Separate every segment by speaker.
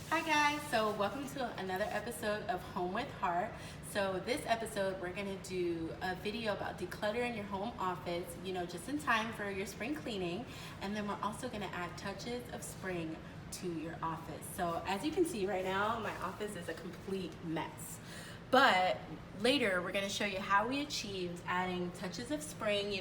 Speaker 1: Hi guys, so welcome to another episode of Home with Heart. So this episode we're going to do a video about decluttering your home office, just in time for your spring cleaning. And then we're also going to add touches of spring to your office. So as you can see right now, my office is a complete mess. But later we're going to show you how we achieved adding touches of spring,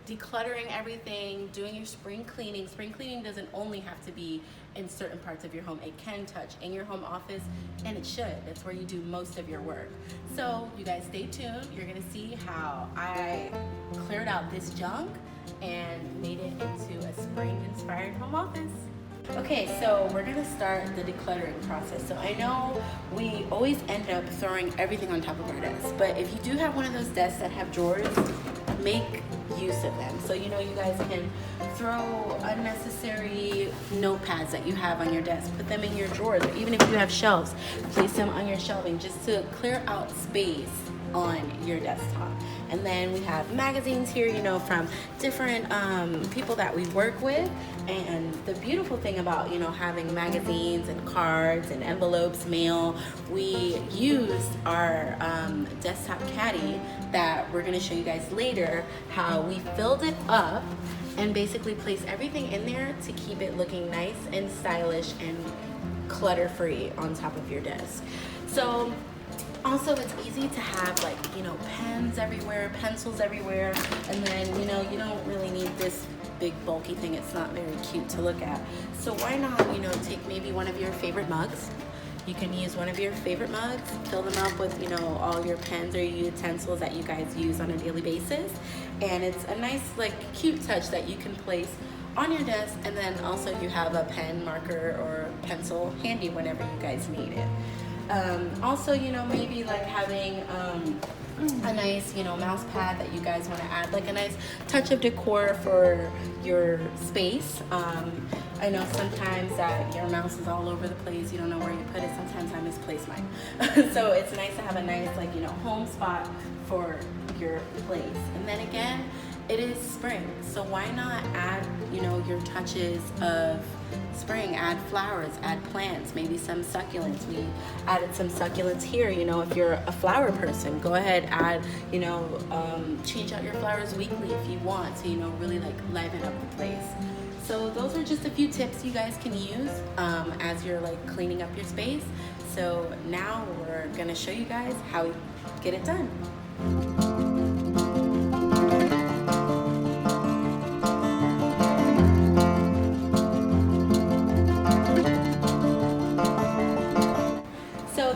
Speaker 1: decluttering everything, doing your spring cleaning. Spring cleaning doesn't only have to be in certain parts of your home. It can touch in your home office, and it should. That's where you do most of your work. So you guys stay tuned. You're going to see how I cleared out this junk and made it into a spring-inspired home office. Okay, so we're gonna start the decluttering process. So I know we always end up throwing everything on top of our desk, but if you do have one of those desks that have drawers, make use of them. So you guys can throw unnecessary notepads that you have on your desk, put them in your drawers, or even if you have shelves, place them on your shelving just to clear out space on your desktop. And then we have magazines here, from different people that we work with. And the beautiful thing about, having magazines and cards and envelopes, mail, we used our desktop caddy that we're gonna show you guys later how we filled it up and basically placed everything in there to keep it looking nice and stylish and clutter-free on top of your desk. So also, it's easy to have pens everywhere, pencils everywhere, and then you don't really need this big bulky thing. It's not very cute to look at. So why not take maybe one of your favorite mugs. You can use one of your favorite mugs, fill them up with all your pens or utensils that you guys use on a daily basis, and it's a nice cute touch that you can place on your desk, and then also you have a pen, marker, or pencil handy whenever you guys need it. Also, maybe having a nice, mouse pad that you guys want to add, a nice touch of decor for your space. I know sometimes that your mouse is all over the place. You don't know where you put it. Sometimes I misplace mine. So it's nice to have a nice, home spot for your place. And then again, it is spring, so why not add, your touches of spring? Add flowers, add plants, maybe some succulents. We added some succulents here. If you're a flower person, go ahead, add, change out your flowers weekly if you want to, really liven up the place. So those are just a few tips you guys can use as you're cleaning up your space. So now we're gonna show you guys how we get it done.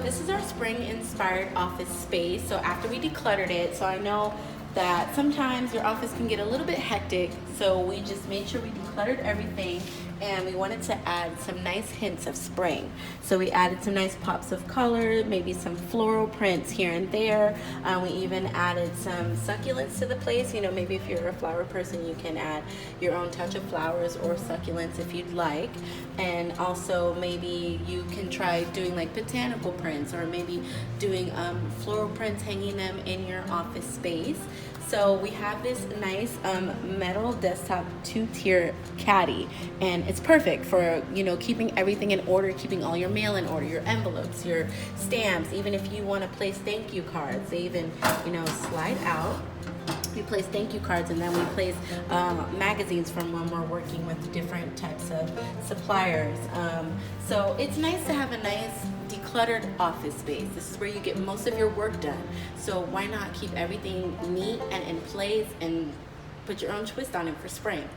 Speaker 1: This is our spring-inspired office space. So after we decluttered it, so I know that sometimes your office can get a little bit hectic, so we just made sure we decluttered everything, and we wanted to add some nice hints of spring. So we added some nice pops of color, maybe some floral prints here and there. We even added some succulents to the place. Maybe if you're a flower person, you can add your own touch of flowers or succulents if you'd like. And also maybe you can try doing botanical prints, or maybe doing floral prints, hanging them in your office space. So we have this nice metal desktop 2-tier caddy, and it's perfect for keeping everything in order, keeping all your mail in order, your envelopes, your stamps. Even if you want to place thank you cards, they even slide out. We place thank you cards, and then we place magazines from when we're working with different types of suppliers. So it's nice to have a nice decluttered office space. This is where you get most of your work done. So why not keep everything neat and in place and put your own twist on it for spring?